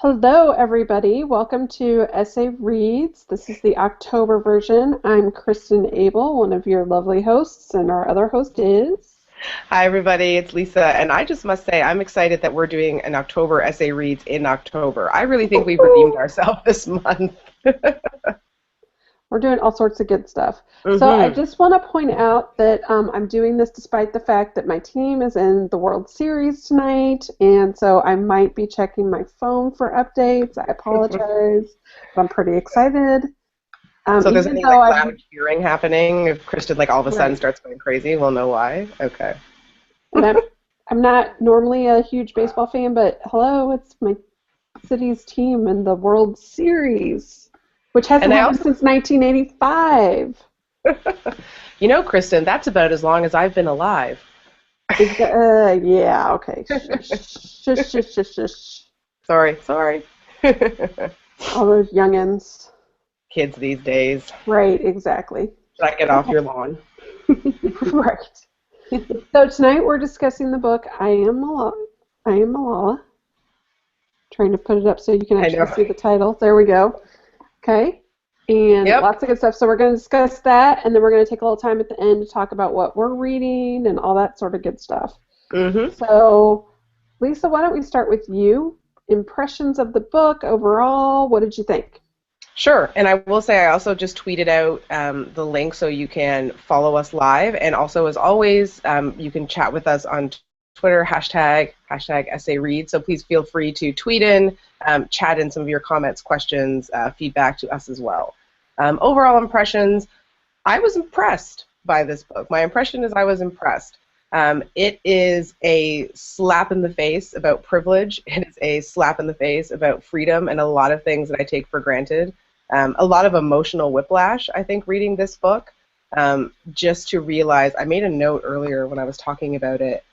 Hello, everybody. Welcome to Essay Reads. This is the October version. I'm Kristen Abel, one of your lovely hosts, and our other host is... Hi, everybody. It's Lisa, and I just must say I'm excited that we're doing an October essay reads in October. I really think we've redeemed ourselves this month. We're doing all sorts of good stuff. So I hmm just want to point out that I'm doing this despite the fact that my team is in the World Series tonight, and so I might be checking my phone for updates. I apologize, but I'm pretty excited. So, if there's Even any though like I've loud cheering happening, if Kristen like all of a sudden right, starts going crazy, we'll know why. Okay. and I'm not normally a huge baseball fan, but hello, it's my city's team in the World Series, which And hasn't I happened also, since 1985. Kristen, that's about as long as I've been alive. Yeah, okay. Shush, shush, shush, shush, shush. Sorry. All those youngins. Kids these days. Right, exactly. Should I get off Okay, your lawn? right. So tonight we're discussing the book I Am Malala. I Am Malala. Trying to put it up so you can I actually know. see the title. There we go. Okay. And Yep. lots of good stuff. So we're going to discuss that, and then we're going to take a little time at the end to talk about what we're reading and all that sort of good stuff. hmm So, Lisa, why don't we start with you? Impressions of the book overall. What did you think? Sure. And I will say I also just tweeted out the link so you can follow us live. And also, as always, you can chat with us on Twitter, hashtag essay read. So please feel free to tweet in, chat in some of your comments, questions, feedback to us as well. Overall impressions, I was impressed by this book. My impression is I was impressed. It is a slap in the face about privilege. It is a slap in the face about freedom and a lot of things that I take for granted. A lot of emotional whiplash, I think, reading this book, just to realize, I made a note earlier when I was talking about it.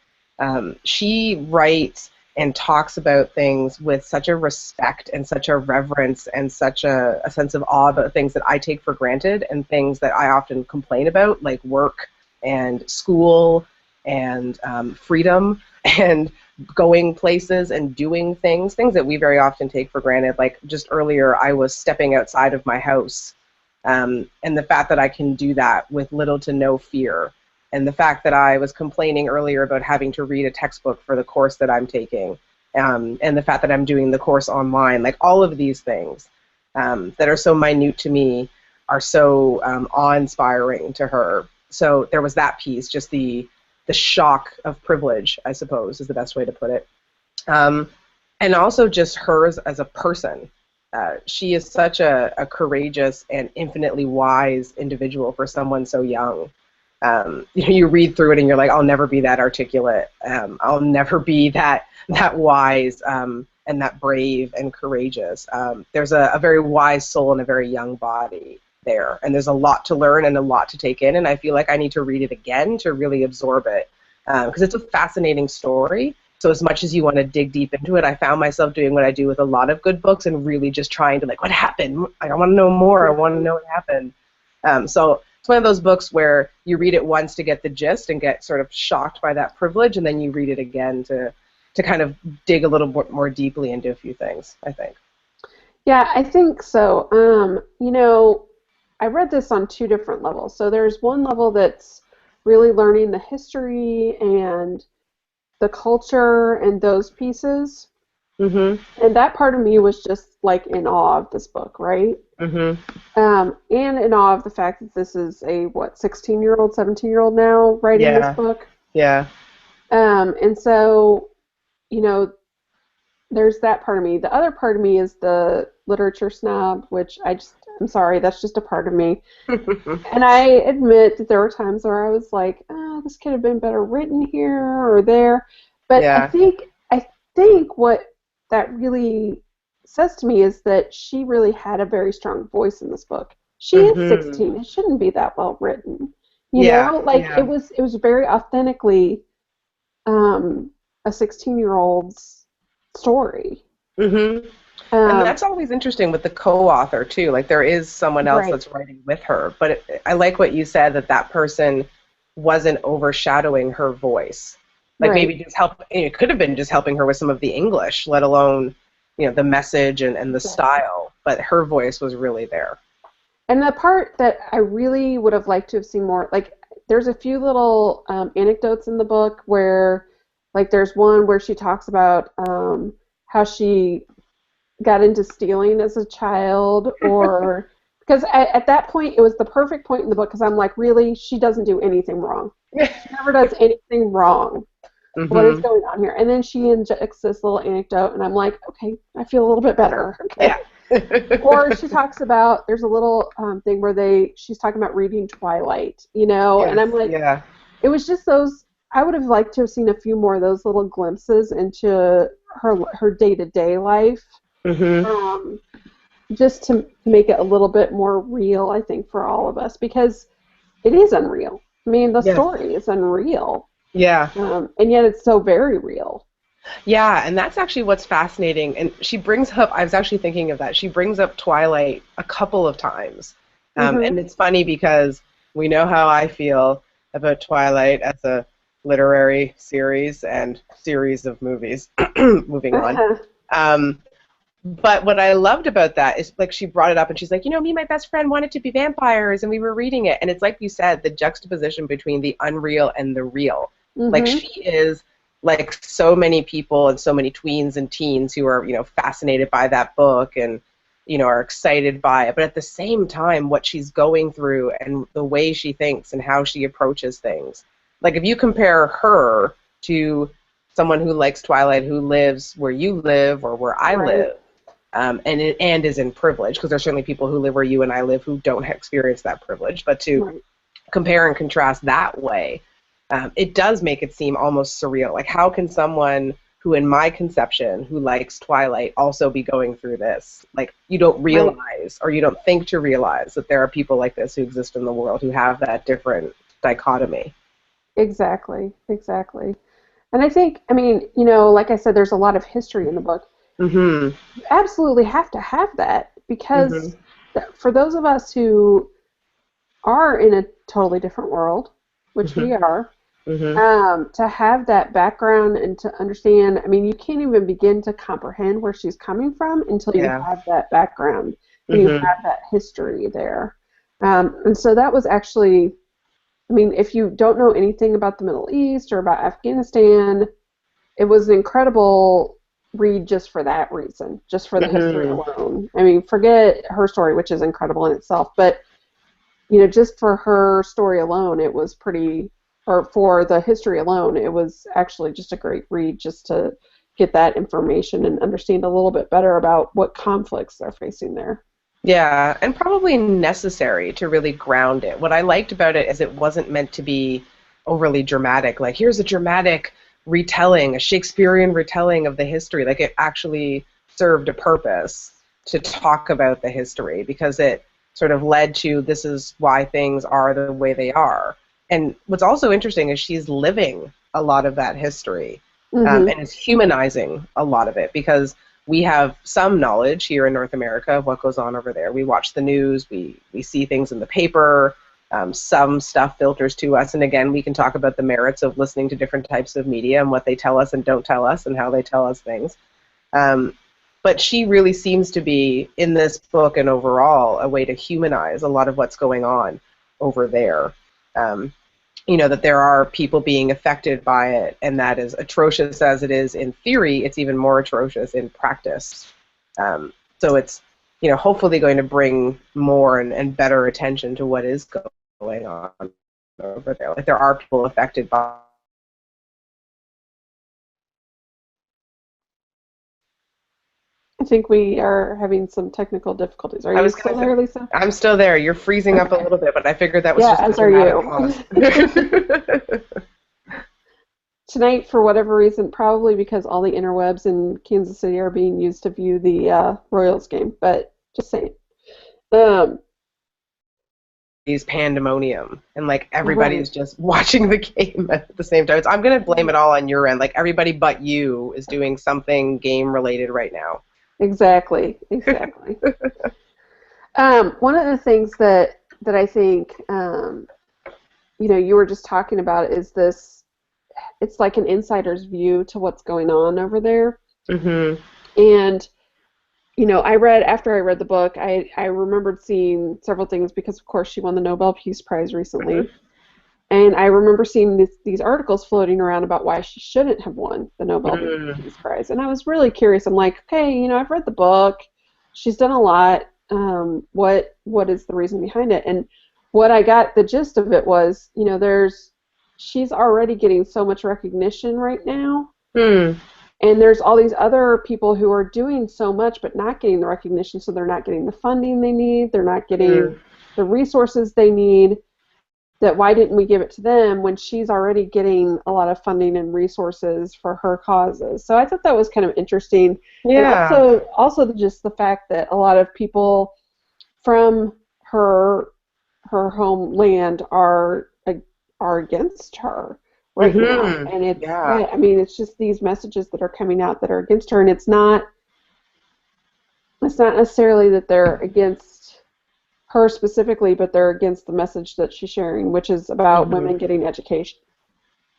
She writes and talks about things with such a respect and such a reverence and such a sense of awe about things that I take for granted and things that I often complain about, like work and school and freedom and going places and doing things that we very often take for granted. Like just earlier, I was stepping outside of my house, and the fact that I can do that with little to no fear, and the fact that I was complaining earlier about having to read a textbook for the course that I'm taking, and the fact that I'm doing the course online, like all of these things that are so minute to me are so awe-inspiring to her. So there was that piece, just the shock of privilege, I suppose, is the best way to put it. Um, and also just hers as a person. She is such a courageous and infinitely wise individual for someone so young. You read through it and you're like, I'll never be that articulate. I'll never be that wise and that brave and courageous. There's a very wise soul in a very young body there, and there's a lot to learn and a lot to take in, and I feel like I need to read it again to really absorb it, because it's a fascinating story. So as much as you want to dig deep into it, I found myself doing what I do with a lot of good books and really just trying to, like, what happened? I want to know more. I want to know what happened. So it's one of those books where you read it once to get the gist and get sort of shocked by that privilege, and then you read it again to kind of dig a little bit more deeply into a few things, I think. Yeah, I think so. I read this on two different levels. So there's one level that's really learning the history and the culture and those pieces. Mhm. And that part of me was just like in awe of this book, right? Mhm. And in awe of the fact that this is a, what, 16-year-old, 17-year-old now writing this Yeah. book. Yeah. And so, you know, there's that part of me. The other part of me is the literature snob, which I'm sorry, that's just a part of me. And I admit that there were times where I was like, oh, this could have been better written here or there. But I Yeah. think I think what that really says to me is that she really had a very strong voice in this book. She is Mhm. 16. It shouldn't be that well written. Yeah. Like Yeah. it was very authentically um, a 16-year-old's story. Mhm. And Um, that's always interesting with the co-author too. Like there is someone else right, that's writing with her, but I like what you said that that person wasn't overshadowing her voice. Like right. maybe just help. It could have been just helping her with some of the English, let alone. the message and the style, but her voice was really there. And the part that I really would have liked to have seen more, like, there's a few little anecdotes in the book where, like, there's one where she talks about how she got into stealing as a child, or because at that point it was the perfect point in the book because I'm like, really, she doesn't do anything wrong. She never does anything wrong. Mm-hmm. What is going on here? And then she injects this little anecdote, and I'm like, okay, I feel a little bit better. Okay. Yeah. Or she talks about, there's a little thing where she's talking about reading Twilight, Yes, and I'm like, yeah. It was just those, I would have liked to have seen a few more of those little glimpses into her day-to-day life, Mm-hmm. just to make it a little bit more real, I think, for all of us, because it is unreal. I mean, the Yes. story is unreal. Yeah. And yet it's so very real. Yeah, and that's actually what's fascinating. And she brings up, I was actually thinking of that, she brings up Twilight a couple of times. And it's funny because we know how I feel about Twilight as a literary series and series of movies. Moving on. But what I loved about that is, like, she brought it up and she's like, me and my best friend wanted to be vampires and we were reading it. And it's like you said, the juxtaposition between the unreal and the real. Like, she is like so many people and so many tweens and teens who are, fascinated by that book and, are excited by it. But at the same time, what she's going through and the way she thinks and how she approaches things. Like, if you compare her to someone who likes Twilight, who lives where you live or where I live, and is in privilege, because there's certainly people who live where you and I live who don't experience that privilege, but to compare and contrast that way, it does make it seem almost surreal. Like, how can someone who, in my conception, who likes Twilight also be going through this? Like, you don't realize, or you don't think to realize, that there are people like this who exist in the world who have that different dichotomy. Exactly. And I think, I mean, like I said, there's a lot of history in the book. Mm-hmm. You absolutely have to have that, because for those of us who are in a totally different world, which we are, to have that background and to understand, I mean, you can't even begin to comprehend where she's coming from until you have that background and you have that history there. And so that was actually, I mean, if you don't know anything about the Middle East or about Afghanistan, it was an incredible read just for that reason, just for the history alone. I mean, forget her story, which is incredible in itself, but, just for her story alone, it was pretty, or for the history alone, it was actually just a great read just to get that information and understand a little bit better about what conflicts they're facing there. Yeah, and probably necessary to really ground it. What I liked about it is it wasn't meant to be overly dramatic. Like, here's a dramatic retelling, a Shakespearean retelling of the history. Like, it actually served a purpose to talk about the history, because it sort of led to, this is why things are the way they are. And what's also interesting is she's living a lot of that history, and is humanizing a lot of it, because we have some knowledge here in North America of what goes on over there. We watch the news, we see things in the paper, some stuff filters to us, and again, we can talk about the merits of listening to different types of media and what they tell us and don't tell us and how they tell us things. But she really seems to be, in this book and overall, a way to humanize a lot of what's going on over there. That there are people being affected by it, and that, is atrocious as it is in theory, it's even more atrocious in practice. So it's, hopefully going to bring more and better attention to what is going on over there. Like, there are people affected by. I think we are having some technical difficulties. Are you still there, Lisa? I'm still there. You're freezing up a little bit, but I figured that was just as a dramatic pause. Tonight, for whatever reason, probably because all the interwebs in Kansas City are being used to view the Royals game, but just saying. These pandemonium, and like everybody's just watching the game at the same time. I'm going to blame it all on your end. Like, everybody but you is doing something game related right now. Exactly. One of the things that I think you were just talking about is this. It's like an insider's view to what's going on over there, and after I read the book, I remembered seeing several things because, of course, she won the Nobel Peace Prize recently. And I remember seeing these articles floating around about why she shouldn't have won the Nobel Mm. Peace Prize. And I was really curious. I'm like, okay, I've read the book. She's done a lot. What is the reason behind it? And what I got, the gist of it was, she's already getting so much recognition right now. Mm. And there's all these other people who are doing so much but not getting the recognition, so they're not getting the funding they need, they're not getting the resources they need. That why didn't we give it to them when she's already getting a lot of funding and resources for her causes? So I thought that was kind of interesting. And Yeah. also just the fact that a lot of people from her homeland are against her right now. And Yeah. it's just these messages that are coming out that are against her, and it's not necessarily that they're against her specifically, but they're against the message that she's sharing, which is about women getting education.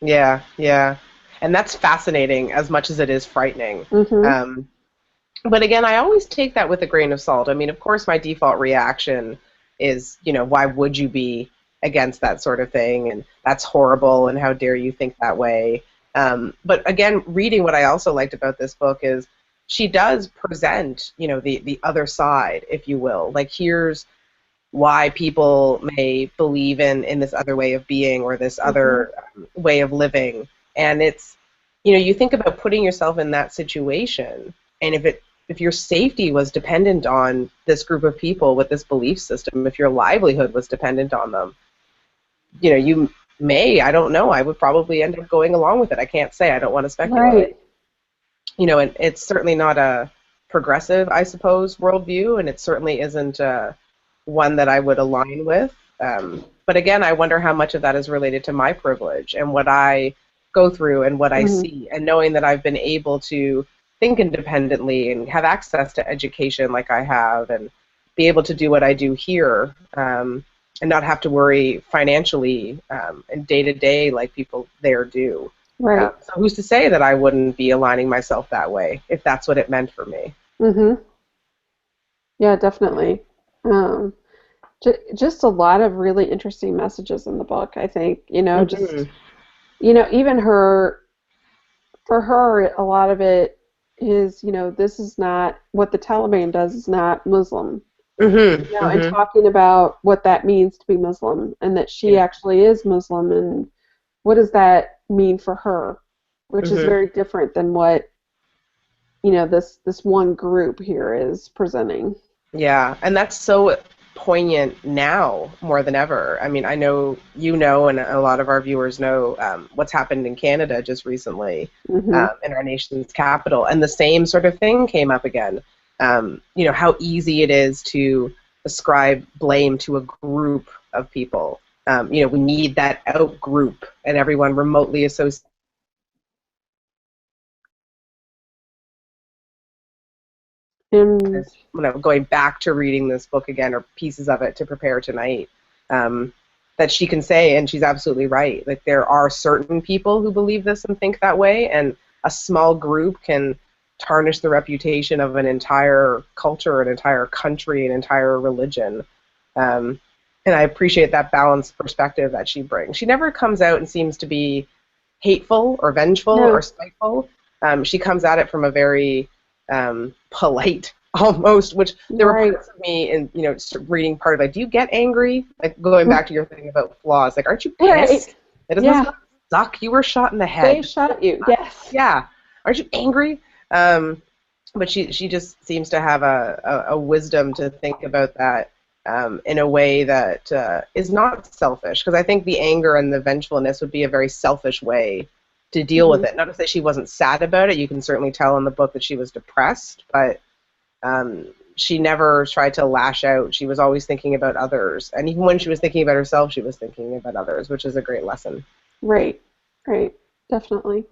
Yeah, yeah. And that's fascinating as much as it is frightening. Mm-hmm. But again, I always take that with a grain of salt. I mean, of course, my default reaction is, why would you be against that sort of thing? And that's horrible, and how dare you think that way? But again, reading what I also liked about this book is she does present, the other side, if you will. Like, here's why people may believe in this other way of being or this other way of living. And it's, you think about putting yourself in that situation, and if your safety was dependent on this group of people with this belief system, if your livelihood was dependent on them, you may, I don't know, I would probably end up going along with it. I can't say, I don't want to speculate. Right. And it's certainly not a progressive, I suppose, worldview, and it certainly isn't one that I would align with. But again, I wonder how much of that is related to my privilege and what I go through and what I see, and knowing that I've been able to think independently and have access to education like I have, and be able to do what I do here, and not have to worry financially and day to day like people there do. Right. So who's to say that I wouldn't be aligning myself that way if that's what it meant for me? Mm-hmm. Yeah, definitely. Just a lot of really interesting messages in the book, I think. Even for her, a lot of it is, this is not what the Taliban does, is not Muslim. And talking about what that means to be Muslim, and that she actually is Muslim, and what does that mean for her, which is very different than what, this one group here is presenting. Yeah, and that's so poignant now more than ever. I mean, I know and a lot of our viewers know what's happened in Canada just recently, in our nation's capital, and the same sort of thing came up again. How easy it is to ascribe blame to a group of people. We need that out group, and everyone remotely associated. And Going back to reading this book again, or pieces of it to prepare tonight, that she can say, and she's absolutely right, like there are certain people who believe this and think that way, and a small group can tarnish the reputation of an entire culture, an entire country, an entire religion. And I appreciate that balanced perspective that she brings. She never comes out and seems to be hateful or vengeful or spiteful. She comes at it from a very polite, almost, which there were parts of me in, reading part of it. Do you get angry? Like, going back to your thing about flaws, like, aren't you pissed? It doesn't suck. You were shot in the head. They shot you, yes. Yeah. Aren't you angry? But she just seems to have a wisdom to think about that in a way that is not selfish, because I think the anger and the vengefulness would be a very selfish way to deal with it. Not to say she wasn't sad about it. You can certainly tell in the book that she was depressed, but she never tried to lash out. She was always thinking about others. And even when she was thinking about herself, she was thinking about others, which is a great lesson. Right, definitely.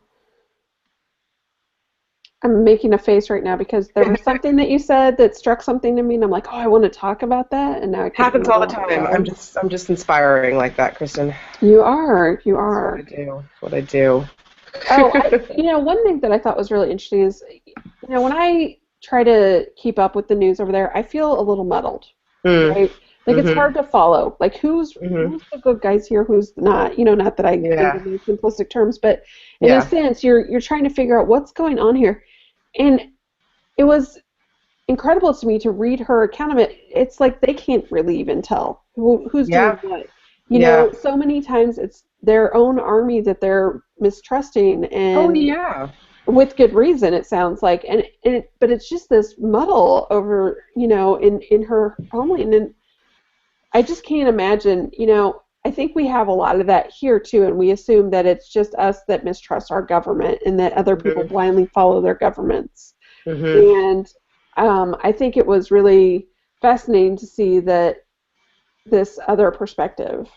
I'm making a face right now because there was something that you said that struck something in me, and I'm like, oh, I want to talk about that, and now I can't. Happens all the time. I'm just inspiring like that, Kristen. You are. That's what I do. Oh, one thing that I thought was really interesting is, when I try to keep up with the news over there, I feel a little muddled, Mm. right? Like it's Mhm. hard to follow. Like Mhm. who's the good guys here, who's not? Not that I think Yeah. in these simplistic terms, but in a Yeah. sense, you're trying to figure out what's going on here. And it was incredible to me to read her account of it. It's like they can't really even tell who's doing Yeah. what. Yeah. So many times it's their own army that they're mistrusting, Oh and yeah. with good reason, it sounds like. But it's just this muddle over, in her homeland, and I just can't imagine. I think we have a lot of that here too, and we assume that it's just us that mistrust our government and that other people Mhm. blindly follow their governments. Mhm. And I think it was really fascinating to see that this other perspective.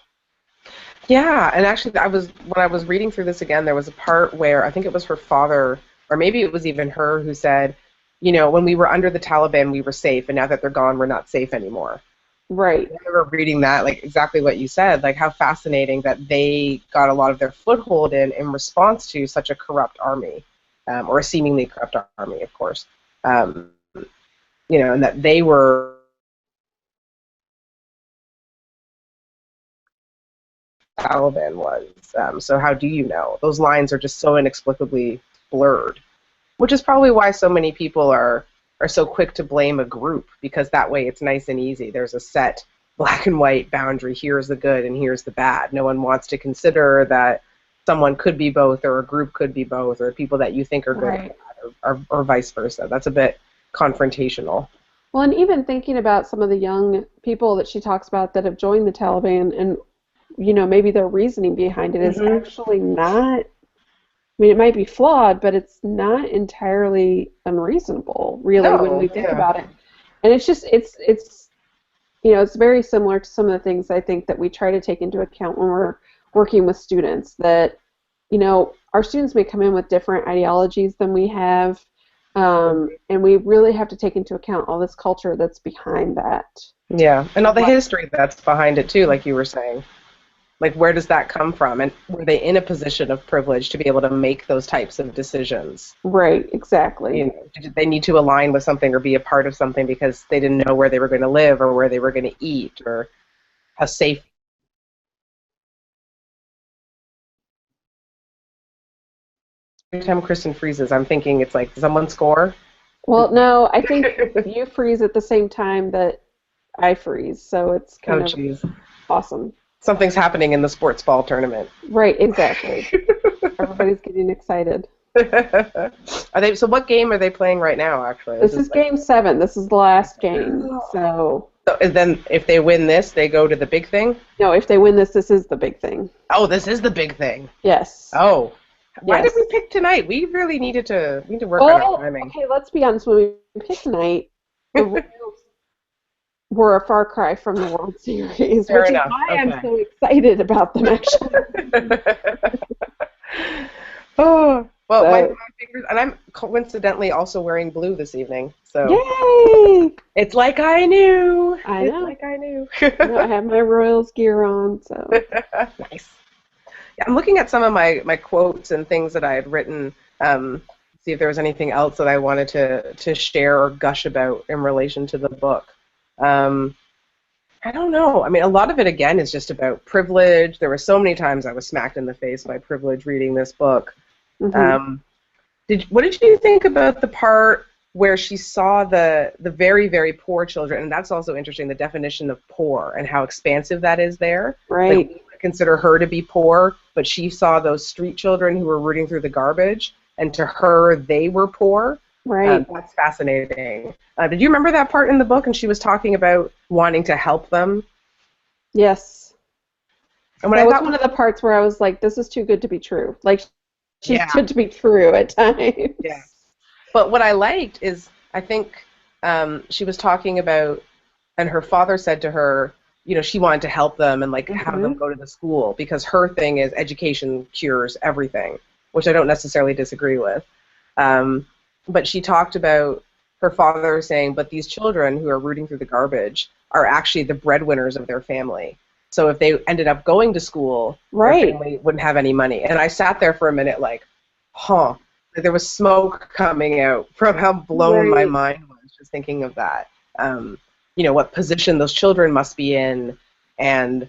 Yeah, and actually, when I was reading through this again, there was a part where I think it was her father, or maybe it was even her, who said, when we were under the Taliban, we were safe, and now that they're gone, we're not safe anymore. Right, I remember reading that, like exactly what you said, like how fascinating that they got a lot of their foothold in response to such a corrupt army, or a seemingly corrupt army, of course. Um, and that they were Taliban was. So how do you know? Those lines are just so inexplicably blurred, which is probably why so many people are so quick to blame a group, because that way it's nice and easy. There's a set black and white boundary. Here's the good and here's the bad. No one wants to consider that someone could be both, or a group could be both, or people that you think are good right. or vice versa. That's a bit confrontational. Well, and even thinking about some of the young people that she talks about that have joined the Taliban, and maybe their reasoning behind it is Hmm. actually not. I mean, it might be flawed, but it's not entirely unreasonable, really, when we No, think yeah. about it. And it's very similar to some of the things I think that we try to take into account when we're working with students. That our students may come in with different ideologies than we have, and we really have to take into account all this culture that's behind that. Yeah, and all the What? history that's behind it too, like you were saying. Like, where does that come from? And were they in a position of privilege to be able to make those types of decisions? Right, exactly. Did they need to align with something or be a part of something because they didn't know where they were going to live or where they were going to eat or how safe? Every time Kristen freezes, I'm thinking it's like, did someone score? Well, no, I think you freeze at the same time that I freeze, so it's Oh, kind of geez. awesome. Something's happening in the sports ball tournament. Right, exactly. Everybody's getting excited. Are they? So, what game are they playing right now? Actually, this This is is like. game 7. This is the last game. So, So, and then if they win this, they go to the big thing. no, if they win this, this is the big thing. Oh, this is the big thing. Yes. Oh, why did we Yes. pick tonight? We really need to work on our Well, timing. okay, let's be honest. When we picked tonight, the Royals were a far cry from the World Series, Fair which is enough. why I'm Okay. so excited about them, actually. Oh, well, my So, fingers, and I'm coincidentally also wearing blue this evening, so yay! it's like I knew. I It's know. like I knew. I know. I have my Royals gear on, so. Nice. Yeah, I'm looking at some of my quotes and things that I had written. See if there was anything else that I wanted to share or gush about in relation to the book. Um, I don't know. I mean, a lot of it again is just about privilege. There were so many times I was smacked in the face by privilege reading this book. Hmm. Um, what did you think about the part where she saw the very very poor children? And that's also interesting. The definition of poor and how expansive that is there. Like Right. we would consider her to be poor, but she saw those street children who were rooting through the garbage, and to her they were poor. Right. That's fascinating. Did you remember that part in the book? And she was talking about wanting to help them. Yes. And what That I was thought one was, of the parts where I was like, this is too good to be true. Like, she's yeah, too good to be true at yeah. times. But what I liked is I think she was talking about, and her father said to her, she wanted to help them and like have them Hmm. go to the school because her thing is education cures everything, which I don't necessarily disagree with. Um, but she talked about her father saying, but these children who are rooting through the garbage are actually the breadwinners of their family. So if they ended up going to school, their Right. family wouldn't have any money. And I sat there for a minute like, huh. There was smoke coming out from how blown my Right. mind was just thinking of that. What position those children must be in, and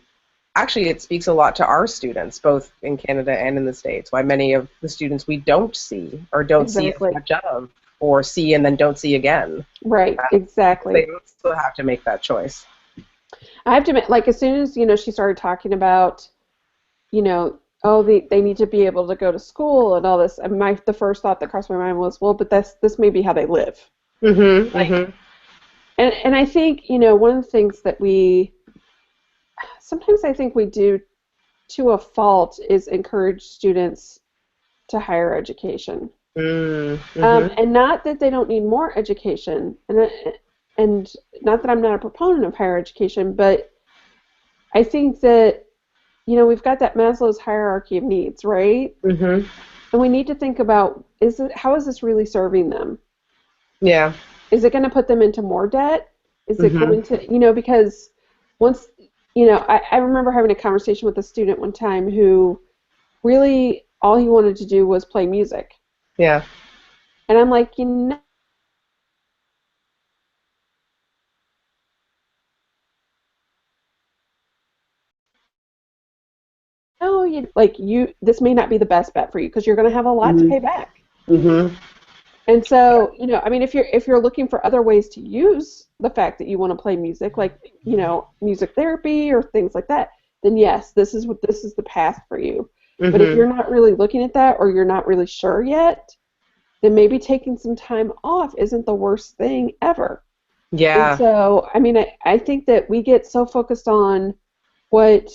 actually it speaks a lot to our students, both in Canada and in the States, why many of the students we don't see or don't see as Exactly. much of, or see and then don't see again. Right. Because they Exactly. also have to make that choice. I have to admit, like as soon as she started talking about oh, they need to be able to go to school and all this. And the first thought that crossed my mind was, well, but this may be how they live. Mm-hmm. Like, Mm-hmm. and I think, one of the things that sometimes I think we do to a fault is encourage students to higher education. Mm-hmm. And not that they don't need more education, and not that I'm not a proponent of higher education, but I think that, we've got that Maslow's hierarchy of needs, right? Mm-hmm. And we need to think about how is this really serving them? Yeah. Is it going to put them into more debt? Is it Mm-hmm. going to, because once, I remember having a conversation with a student one time who really all he wanted to do was play music. Yeah. And I'm like, this may not be the best bet for you because you're going to have a lot to Mm-hmm. pay back. Mm-hmm. And so, I mean, if you're looking for other ways to use the fact that you want to play music, like, music therapy or things like that, then yes, this is the path for you. But if Mm-hmm. you're not really looking at that or you're not really sure yet, then maybe taking some time off isn't the worst thing ever. And Yeah. so, I mean, I think that we get so focused on what,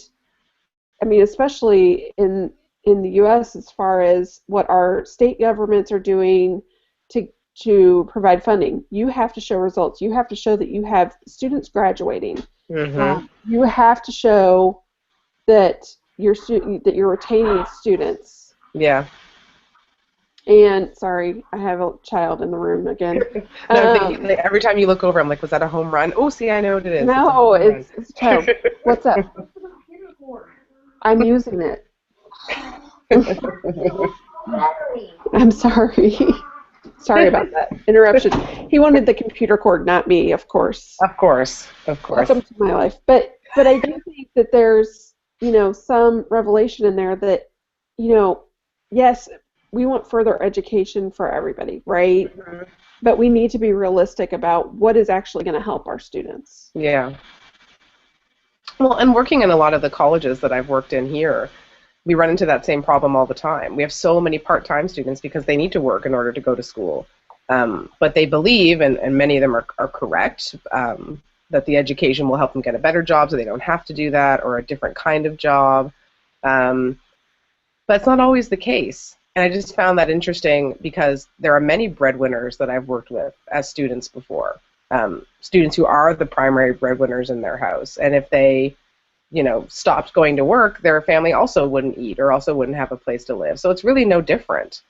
I mean, especially in the U.S., as far as what our state governments are doing to to provide funding. You have to show results. You have to show that you have students graduating. Mm-hmm. You have to show that you're retaining students. Yeah. And sorry, I have a child in the room again. No, I'm thinking Um, like, every time you look over, I'm like, was that a home run? Oh, see, I know what it is. It's a no, home run. it's a child. What's up? I'm using it. I'm sorry. Sorry about that interruption. He wanted the computer cord, not me, of course. Of course, of course. Welcome to my life. But I do think that there's, some revelation in there that, you know, yes, we want further education for everybody, right? Mhm. But we need to be realistic about what is actually going to help our students. Yeah. Well, and working in a lot of the colleges that I've worked in here, we run into that same problem all the time. We have so many part-time students because they need to work in order to go to school. But they believe, and many of them are correct, that the education will help them get a better job so they don't have to do that, or a different kind of job. Um, but it's not always the case. And I just found that interesting because there are many breadwinners that I've worked with as students before, students who are the primary breadwinners in their house. And if they stopped going to work, their family also wouldn't eat or also wouldn't have a place to live. So it's really no different.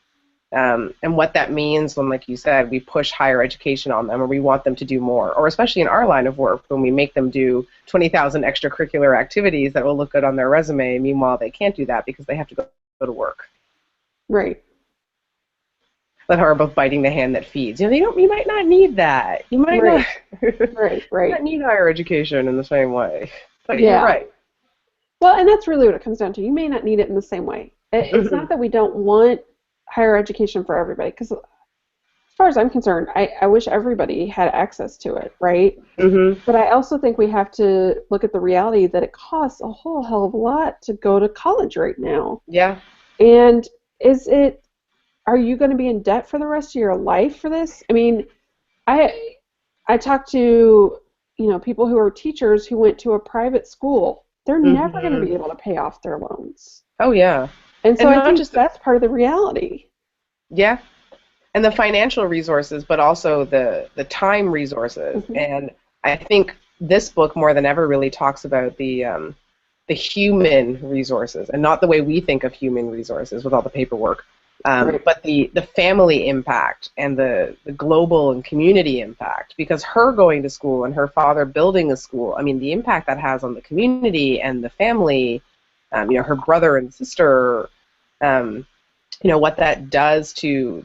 And what that means when, like you said, we push higher education on them or we want them to do more, or especially in our line of work, when we make them do 20,000 extracurricular activities that will look good on their resume, meanwhile they can't do that because they have to go to work. Right. But how are both biting the hand that feeds? You might not need that. You might not, Right. Right. not Right. need higher education in the same way. But you're Yeah. right. Well, and that's really what it comes down to. You may not need it in the same way. It's Hmm. not that we don't want higher education for everybody, because as far as I'm concerned, I wish everybody had access to it, right? Hmm. But I also think we have to look at the reality that it costs a whole hell of a lot to go to college right now. Yeah. And is it, are you going to be in debt for the rest of your life for this? I mean, I I talk to, people who are teachers who went to a private school. They're never going to Hmm. be able to pay off their loans. Oh yeah. And so And I not think just that's part of the reality. yeah, and the financial resources, but also the time resources. Hmm. And I think this book more than ever really talks about the human resources, and not the way we think of human resources with all the paperwork, Right. but the family impact and the global and community impact. Because her going to school and her father building a school, I mean, the impact that has on the community and the family, her brother and sister. Um, what that does to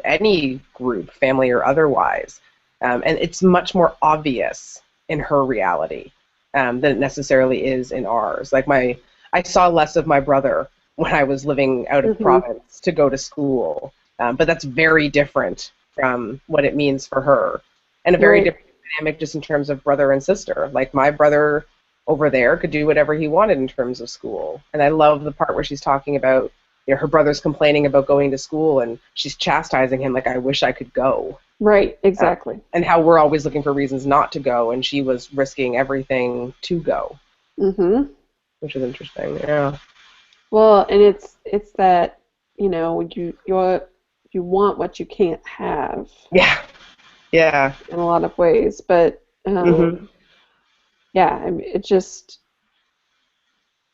any group, family or otherwise. And it's much more obvious in her reality than it necessarily is in ours. Like I saw less of my brother when I was living out of province to go to school, but that's very different from what it means for her, and a very different dynamic just in terms of brother and sister. Like my brother over there could do whatever he wanted in terms of school, and I love the part where she's talking about her brother's complaining about going to school, and she's chastising him like, I wish I could go. Right, exactly. And how we're always looking for reasons not to go, and she was risking everything to go. Which is interesting, yeah. Well, and it's that, you want what you can't have. Yeah. In a lot of ways, but yeah, I mean,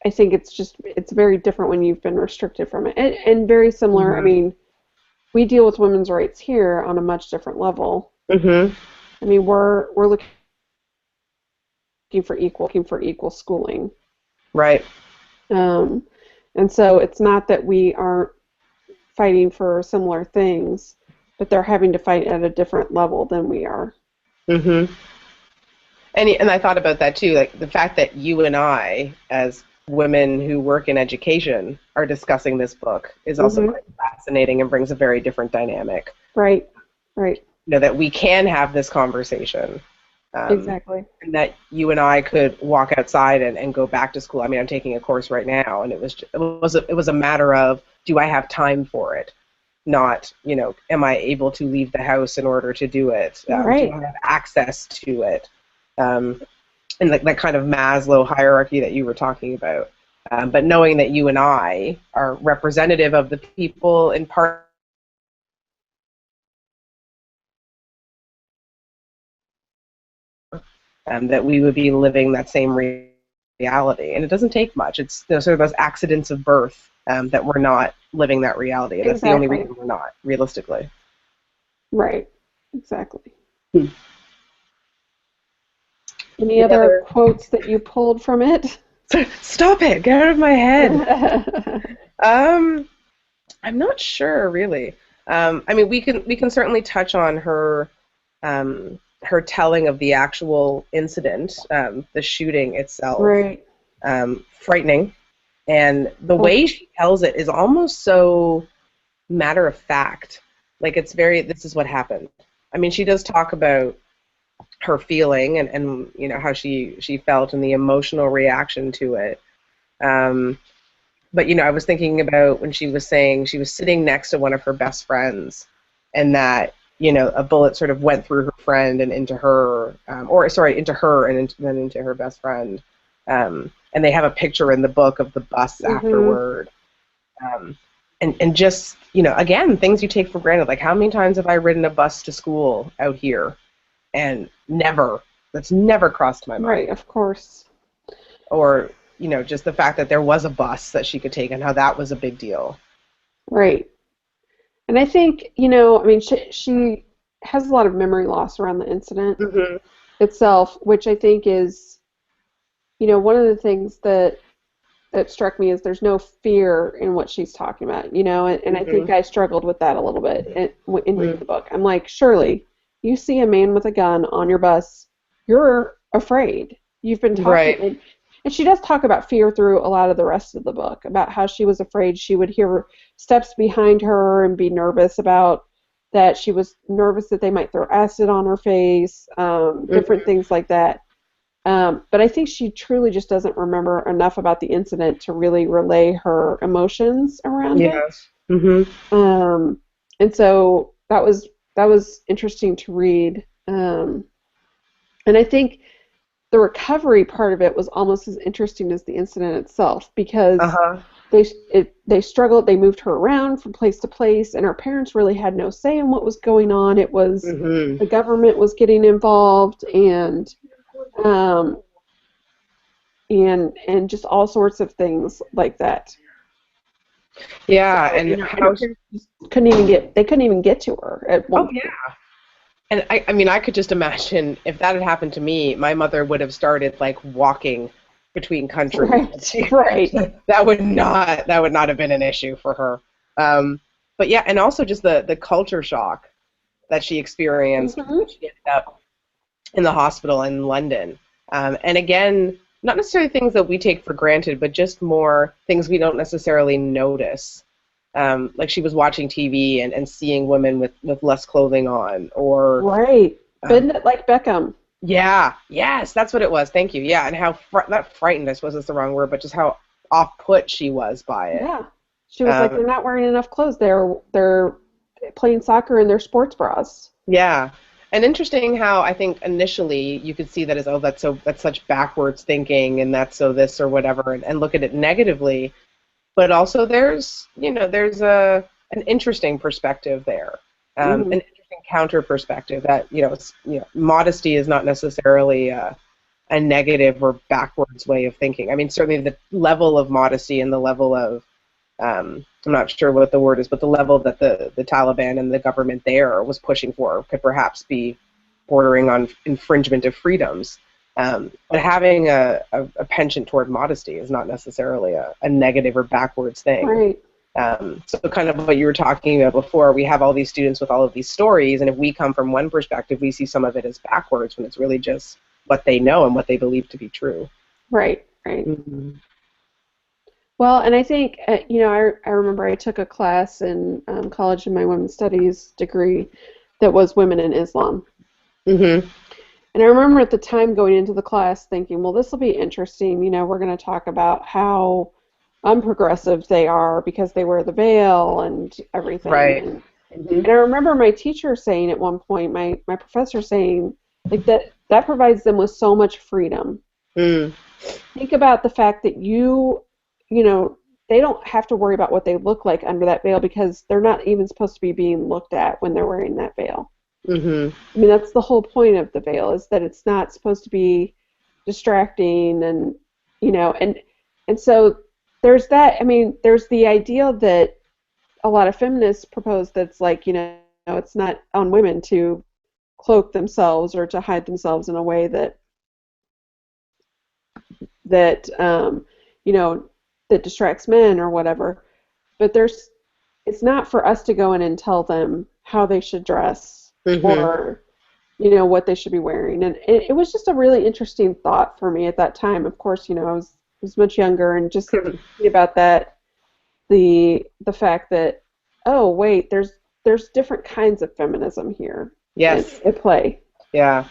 I think it's very different when you've been restricted from it, and very similar. I mean, we deal with women's rights here on a much different level. I mean, we're looking for equal schooling, right? And so it's not that we aren't fighting for similar things, but they're having to fight at a different level than we are. And I thought about that too, like the fact that you and I, as women who work in education, are discussing this book is also quite fascinating and brings a very different dynamic. Right. That we can have this conversation. Exactly. And that you and I could walk outside and go back to school. I mean, I'm taking a course right now, and it was a matter of, do I have time for it? Not, am I able to leave the house in order to do it? Do I have access to it? And that kind of Maslow hierarchy that you were talking about. But knowing that you and I are representative of the people in part that we would be living that same reality. And it doesn't take much. It's sort of those accidents of birth that we're not living that reality. And that's the only reason we're not, realistically. Right. Exactly. Any other quotes that you pulled from it? Stop it! Get out of my head. I'm not sure, really. I mean, we can certainly touch on her telling of the actual incident, the shooting itself. Right. Frightening, and the way she tells it is almost so matter of fact. Like it's this is what happened. I mean, she does talk about her feeling and how she felt and the emotional reaction to it. But I was thinking about when she was saying she was sitting next to one of her best friends, and that a bullet sort of went through her friend and into her, into her and then into her best friend. And they have a picture in the book of the bus afterward. And just, again, things you take for granted. Like, how many times have I ridden a bus to school out here? And that's never crossed my mind. Right, of course. Or, just the fact that there was a bus that she could take and how that was a big deal. Right. And I think, I mean, she has a lot of memory loss around the incident itself, which I think is, one of the things that struck me is there's no fear in what she's talking about, and I think I struggled with that a little bit in reading the book. I'm like, surely, you see a man with a gun on your bus, you're afraid. You've been talking. Right. And she does talk about fear through a lot of the rest of the book, about how she was afraid she would hear steps behind her and be nervous about that. She was nervous that they might throw acid on her face, different things like that. But I think she truly just doesn't remember enough about the incident to really relay her emotions around it. And so that was interesting to read. And I think the recovery part of it was almost as interesting as the incident itself, because they struggled. They moved her around from place to place, and her parents really had no say in what was going on. It was the government was getting involved, and just all sorts of things like that. Yeah, so, and how they couldn't even get to her at one point. Yeah. And I mean, I could just imagine if that had happened to me, my mother would have started like walking between countries. Right. That would not have been an issue for her. But yeah, and also just the culture shock that she experienced when she ended up in the hospital in London. And again, not necessarily things that we take for granted, but just more things we don't necessarily notice. Like she was watching TV and seeing women with less clothing on, or Right. Bend it like Beckham. yeah, yes, that's what it was. Thank you. Yeah, and how not frightened, I suppose is the wrong word, but just how off-put she was by it. Yeah. She was like, they're not wearing enough clothes. They're playing soccer in their sports bras. Yeah. And interesting how I think initially you could see that as, oh, that's such backwards thinking and that's so this or whatever, and look at it negatively. But also there's an interesting perspective there, an interesting counter perspective that modesty is not necessarily a negative or backwards way of thinking. I mean, certainly the level of modesty and the level of I'm not sure what the word is, but the level that the Taliban and the government there was pushing for could perhaps be bordering on infringement of freedoms. But having a penchant toward modesty is not necessarily a negative or backwards thing. Right. So kind of what you were talking about before, we have all these students with all of these stories, and if we come from one perspective, we see some of it as backwards when it's really just what they know and what they believe to be true. Right, right. Well, and I think, I remember I took a class in college in my women's studies degree that was women in Islam. Mm-hmm. And I remember at the time going into the class thinking, well, this will be interesting. We're going to talk about how unprogressive they are because they wear the veil and everything. Right. And I remember my teacher saying at one point, my professor saying, like, that provides them with so much freedom. Think about the fact that they don't have to worry about what they look like under that veil because they're not even supposed to be being looked at when they're wearing that veil. I mean, that's the whole point of the veil, is that it's not supposed to be distracting, and and so there's that. I mean, there's the ideal that a lot of feminists propose that's like, it's not on women to cloak themselves or to hide themselves in a way that that distracts men or whatever. But it's not for us to go in and tell them how they should dress or what they should be wearing. And it was just a really interesting thought for me at that time. Of course, I was much younger, and just thinking about that, the fact that, oh wait, there's different kinds of feminism here. Yes. At play. Yeah.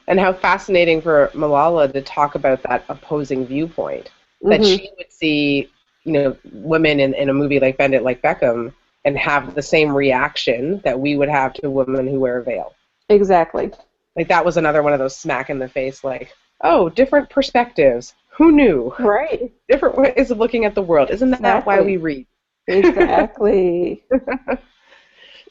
And how fascinating for Malala to talk about that opposing viewpoint, that she would see, women in a movie like Bend It Like Beckham and have the same reaction that we would have to women who wear a veil. Exactly. Like, that was another one of those smack in the face, like, oh, different perspectives. Who knew? Right. Different ways of looking at the world. Isn't that why we read? Exactly.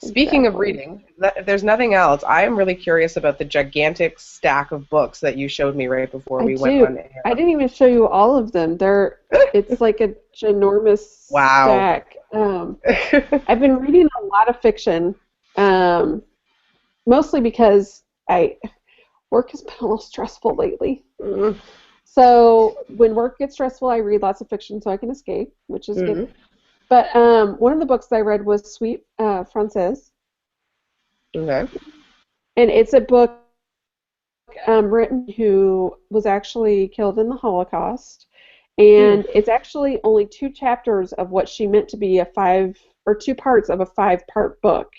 Speaking of reading, if there's nothing else, I am really curious about the gigantic stack of books that you showed me right before we went on air. I didn't even show you all of them. It's like a ginormous stack. I've been reading a lot of fiction, mostly because work has been a little stressful lately. So when work gets stressful, I read lots of fiction so I can escape, which is good. But one of the books I read was Sweet Frances. Okay. And it's a book written who was actually killed in the Holocaust. And it's actually only 2 chapters of what she meant to be 2 parts of a 5-part book.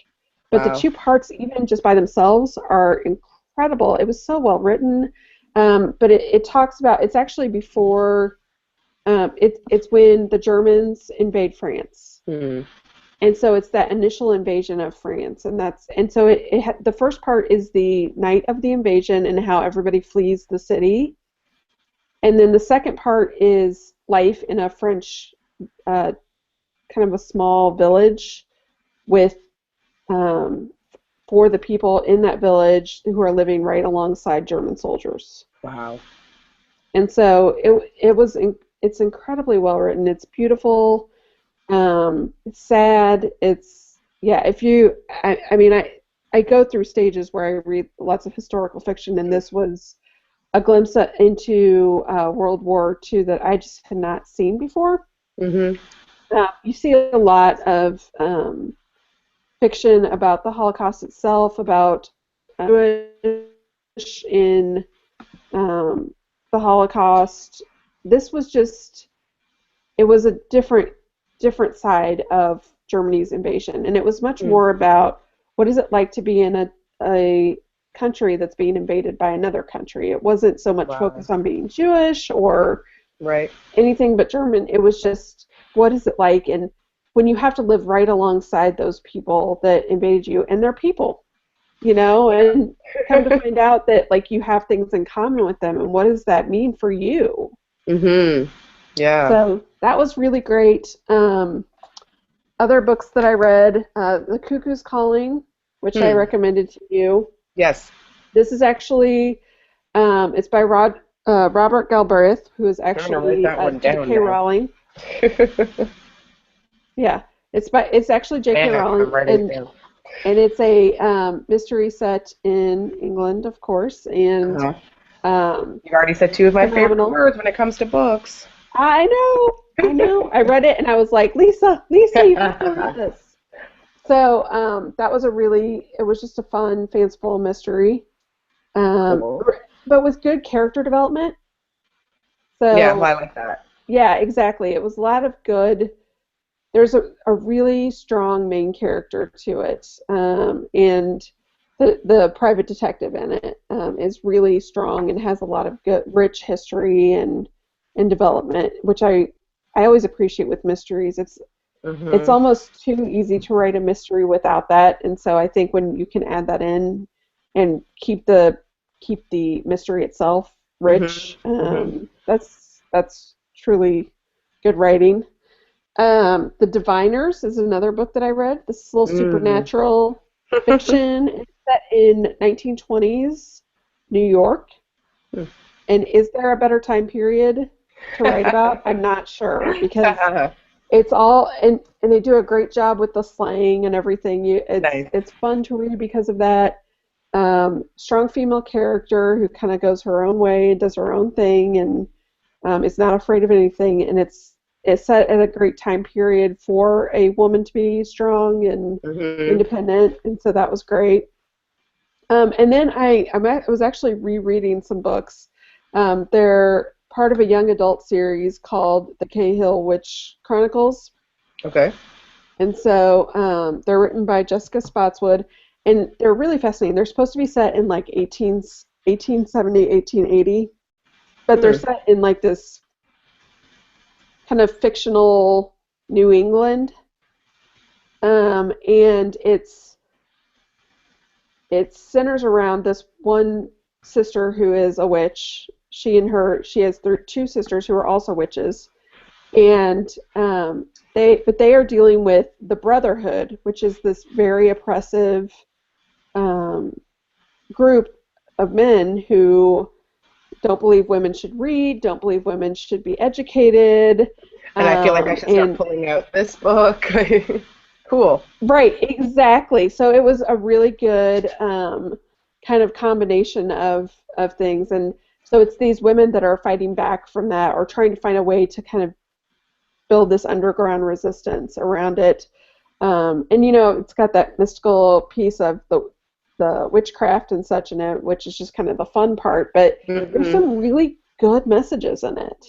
But the 2 parts, even just by themselves, are incredible. It was so well written. But it talks about, it's actually before, it's when the Germans invade France. And so it's that initial invasion of France, and so the first part is the night of the invasion and how everybody flees the city, and then the second part is life in a French, kind of a small village, with for the people in that village who are living right alongside German soldiers. Wow! And so it's incredibly well written. It's beautiful. It's sad. I go through stages where I read lots of historical fiction, and this was a glimpse into World War II that I just had not seen before. You see a lot of fiction about the Holocaust itself, about Jewish in the Holocaust. This was just, it was a different side of Germany's invasion, and it was much more about what is it like to be in a country that's being invaded by another country. It wasn't so much focused on being Jewish or anything but German. It was just, what is it like, and when you have to live right alongside those people that invaded you, and they're people, and come to find out that like you have things in common with them, and what does that mean for you? Yeah. So that was really great. Other books that I read, The Cuckoo's Calling, which I recommended to you. Yes. This is actually, it's by Robert Galbraith, who is actually J.K. Rowling. Yeah, it's actually J.K. Rowling, and it's a mystery set in England, of course, and you already said two of my favorite words when it comes to books. I know. I read it and I was like, Lisa, you have to read this. So that was it was just a fun, fanciful mystery, but with good character development. So yeah, I like that. Yeah, exactly. It was a lot of good. There's a really strong main character to it, and the private detective in it is really strong and has a lot of good, rich history and development, which I always appreciate with mysteries. It's almost too easy to write a mystery without that, and so I think when you can add that in and keep the mystery itself rich, that's truly good writing. The Diviners is another book that I read. This is a little supernatural fiction. It's set in 1920s New York. And is there a better time period to write about? I'm not sure, because it's all, and they do a great job with the slang and everything. It's fun to read because of that. Strong female character who kind of goes her own way and does her own thing, and is not afraid of anything, and it's set at a great time period for a woman to be strong and independent, and so that was great. And then I was actually rereading some books. They're part of a young adult series called The Cahill Witch Chronicles. Okay. And so they're written by Jessica Spotswood, and they're really fascinating. They're supposed to be set in like 1870, 1880, but they're set in like this kind of fictional New England, and it centers around this one sister who is a witch. She has two sisters who are also witches, and they are dealing with the Brotherhood, which is this very oppressive group of men who don't believe women should read, don't believe women should be educated. And I feel like I should start pulling out this book. Cool. Right, exactly. So it was a really good kind of combination of things. And so it's these women that are fighting back from that, or trying to find a way to kind of build this underground resistance around it. And, it's got that mystical piece of the witchcraft and such in it, which is just kind of the fun part, but there's some really good messages in it.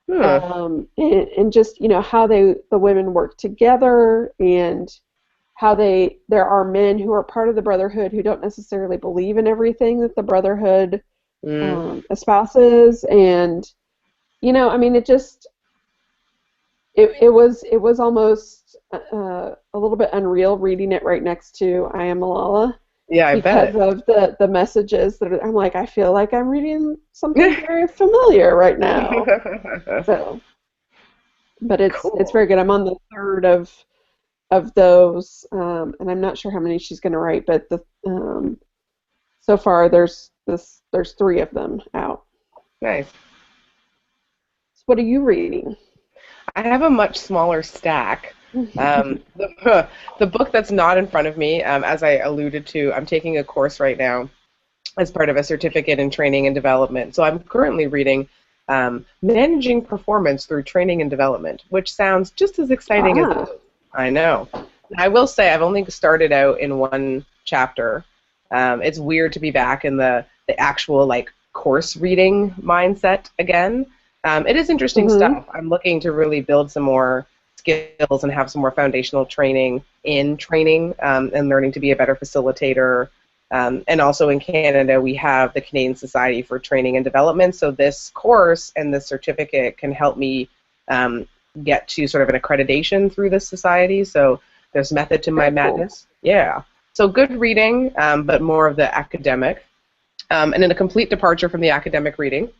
And just, how the women work together, and how there are men who are part of the Brotherhood who don't necessarily believe in everything that the Brotherhood espouses, and, it was almost a little bit unreal reading it right next to I Am Malala. Yeah, I bet. Because of the messages I'm like, I feel like I'm reading something very familiar right now. So, but it's very good. I'm on the third of those, and I'm not sure how many she's going to write, but so far there's three of them out. Nice. So what are you reading? I have a much smaller stack. The book that's not in front of me, as I alluded to, I'm taking a course right now as part of a certificate in training and development. So I'm currently reading managing performance through training and development, which sounds just as exciting as Ah. I know. I will say I've only started out in one chapter. It's weird to be back in the actual like course reading mindset again. It is interesting Mm-hmm. stuff. I'm looking to really build some more skills and have some more foundational training in training and learning to be a better facilitator. And also in Canada, we have the Canadian Society for Training and Development. So this course and this certificate can help me get to sort of an accreditation through this society. So there's method to my Very cool. madness. Yeah. So good reading, but more of the academic. And in a complete departure from the academic reading,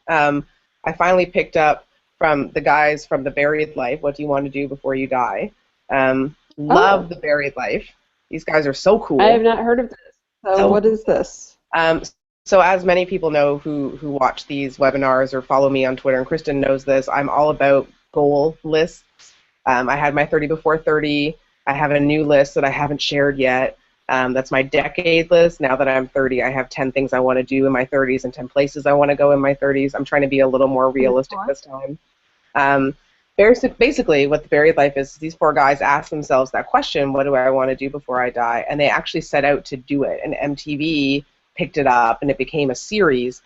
I finally picked up from the guys from The Buried Life, What Do You Want to Do Before You Die? Love Oh, The Buried Life. These guys are so I have cool. not heard of this. So So what is this? um, so as many people know who watch these webinars or follow me on Twitter, and Kristen knows this, I'm all about goal lists. I had my 30 before 30. I have a new list that I haven't shared yet. That's my decade list. Now that I'm 30, I have 10 things I want to do in my 30s and 10 places I want to go in my 30s. I'm trying to be a little more realistic this time. Um, Basically, what the buried life is, these four guys ask themselves that question, what do I want to do before I die? And they actually set out to do it. And MTV picked it up, and it became a series.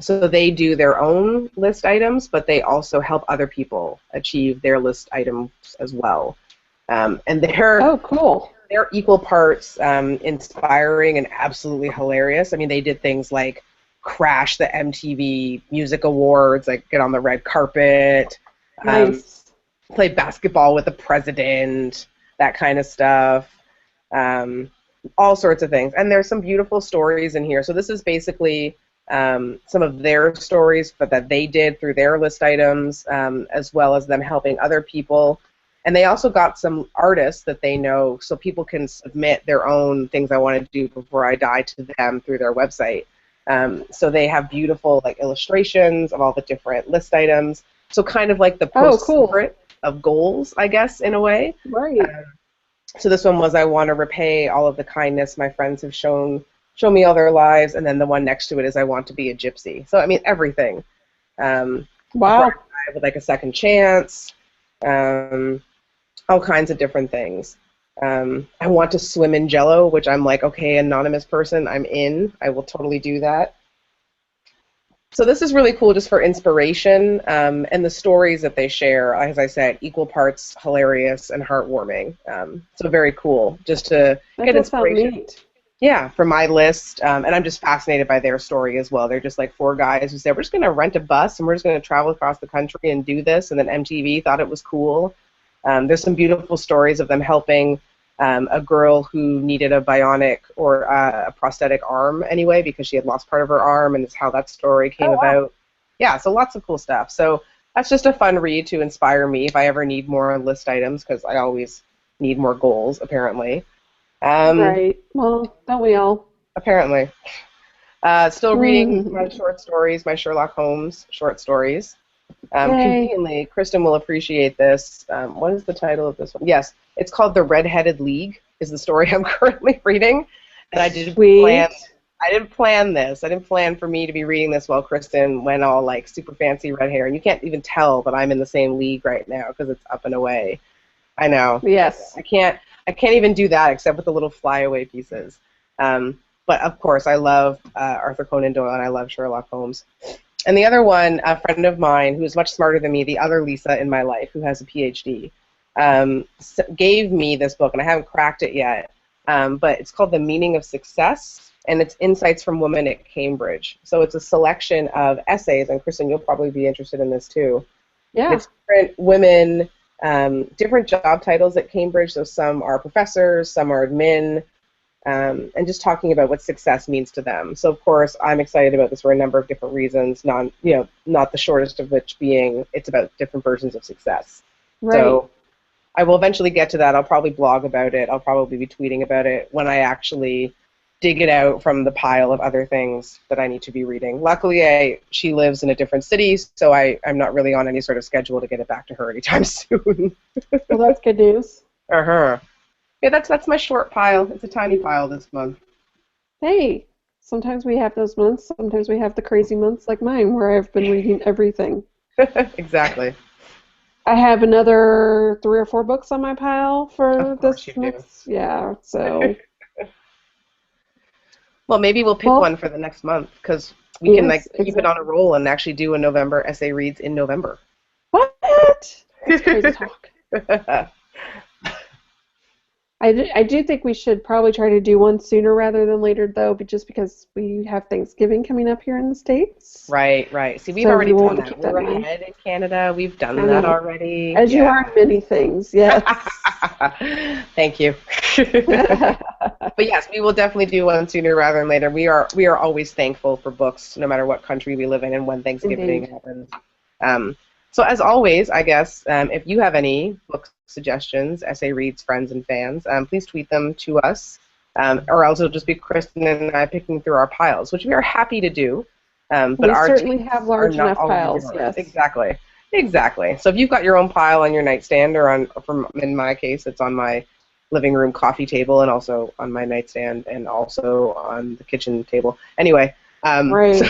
So they do their own list items, but they also help other people achieve their list items as well. And Oh, cool. they're equal parts inspiring and absolutely hilarious. I mean, they did things like crash the MTV Music Awards, like get on the red carpet, um, Nice. play basketball with the president, that kind of stuff, all sorts of things. And there's some beautiful stories in here. So this is basically some of their stories, but that they did through their list items, as well as them helping other people. And they also got some artists that they know, so people can submit their own things I want to do before I die to them through their website. So they have beautiful like illustrations of all the different list items. So kind of like the Oh, cool. post-script of goals, I guess, in a way. Right. So this one was I want to repay all of the kindness my friends have shown me all their lives, and then the one next to it is I want to be a gypsy. So I mean everything. Before I Wow. die with like a second chance. All kinds of different things. I want to swim in Jello, which I'm like, okay, anonymous person, I'm in. I will totally do that. So this is really cool just for inspiration, and the stories that they share, as I said, equal parts hilarious and heartwarming. So very cool just to That get does sound inspiration. neat. Yeah, for my list, and I'm just fascinated by their story as well. They're just like four guys who said, we're just going to rent a bus and we're just going to travel across the country and do this, and then MTV thought it was cool. There's some beautiful stories of them helping a girl who needed a bionic or a prosthetic arm anyway because she had lost part of her arm, and it's how that story came Oh, wow. about. Yeah, so lots of cool stuff. So that's just a fun read to inspire me if I ever need more list items, because I always need more goals, apparently. Um, Right. Well, don't we all? Apparently. Still reading my Mm. short stories, my Sherlock Holmes short stories. Yay. Conveniently, Kristen will appreciate this. What is the title of this one? Yes, it's called The Red-Headed League, is the story I'm currently reading. And Sweet. I didn't plan this. I didn't plan for me to be reading this while Kristen went all like super fancy red hair. And you can't even tell that I'm in the same league right now because it's up and away. I know. Yes. I can't even do that except with the little flyaway pieces. But of course, I love Arthur Conan Doyle and I love Sherlock Holmes. And the other one, a friend of mine who is much smarter than me, the other Lisa in my life who has a PhD, gave me this book, and I haven't cracked it yet. But it's called The Meaning of Success, and it's Insights from Women at Cambridge. So it's a selection of essays, and Kristen, you'll probably be interested in this too. Yeah. It's different women, different job titles at Cambridge. So some are professors, some are admin, and just talking about what success means to them. So of course, I'm excited about this for a number of different reasons. Not the shortest of which being it's about different versions of success. Right. So I will eventually get to that. I'll probably blog about it. I'll probably be tweeting about it when I actually dig it out from the pile of other things that I need to be reading. Luckily, she lives in a different city, so I'm not really on any sort of schedule to get it back to her anytime soon. Well, that's good news. Uh-huh. Yeah, that's my short pile. It's a tiny pile this month. Hey, Sometimes we have those months. Sometimes we have the crazy months like mine where I've been reading everything. Exactly. I have another 3 or 4 books on my pile Of for course you this do. next, yeah, so, Well, maybe we'll pick well, one for the next month because we can yes, like keep it on a exactly. roll and actually do a November essay reads in November. What? That's crazy talk. I do think we should probably try to do one sooner rather than later, though, but just because we have Thanksgiving coming up here in the States. Right, right. See, we've So we already will done want to that. keep that We're in mind. ahead in Canada. We've done I that know. already. As you Yeah. are in many things, yes. Thank you. But yes, we will definitely do one sooner rather than later. We are always thankful for books, no matter what country we live in and when Thanksgiving Indeed. happens. Um, so as always, I guess if you have any book suggestions, essay reads, friends and fans, please tweet them to us, or else it'll just be Kristen and I picking through our piles, which we are happy to do. But We our certainly have tastes are large not enough always piles, yours. yes. Exactly. Exactly. So if you've got your own pile on your nightstand or in my case, it's on my living room coffee table and also on my nightstand and also on the kitchen table. Anyway, so Right.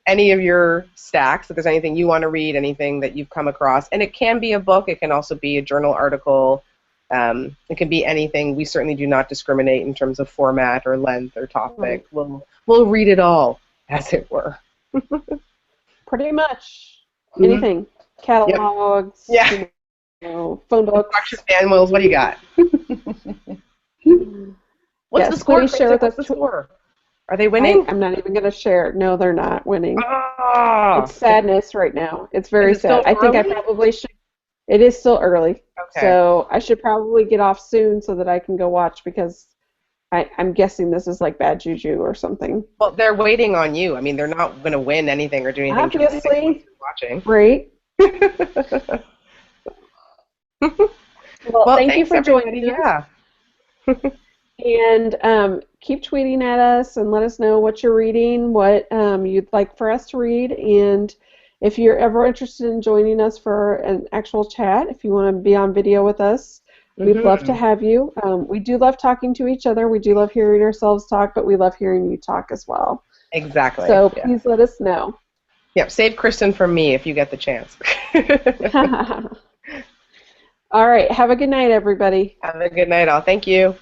any of your stacks, if there's anything you want to read, anything that you've come across, and it can be a book, it can also be a journal article, it can be anything. We certainly do not discriminate in terms of format or length or Right. topic. We'll read it all, as it were. Pretty much Hmm. anything. Yep. Catalogs, Yeah. phone Instruction books. manuals. What do you got? What's the Yes, score, please share Kristen? with What's us. the score? Are they winning? I'm not even going to share it. No, they're not winning. Ah, It's sadness right now. It's is very it still sad. I think I early? probably should. It is still early, Okay. so I should probably get off soon so that I can go watch because I'm guessing this is like bad juju or something. Well, they're waiting on you. I mean, they're not going to win anything or do anything dramatic once Obviously, they're right? watching. Well, Well, thank you thanks, for everybody. joining us. Yeah. And keep tweeting at us and let us know what you're reading, what you'd like for us to read. And if you're ever interested in joining us for an actual chat, if you want to be on video with us, we'd love to Hmm. have you. We do love talking to each other. We do love hearing ourselves talk, but we love hearing you talk as well. Exactly. So Yeah. please let us know. Yep. Save Kristen from me if you get the chance. All right. Have a good night, everybody. Have a good night, all. Thank you.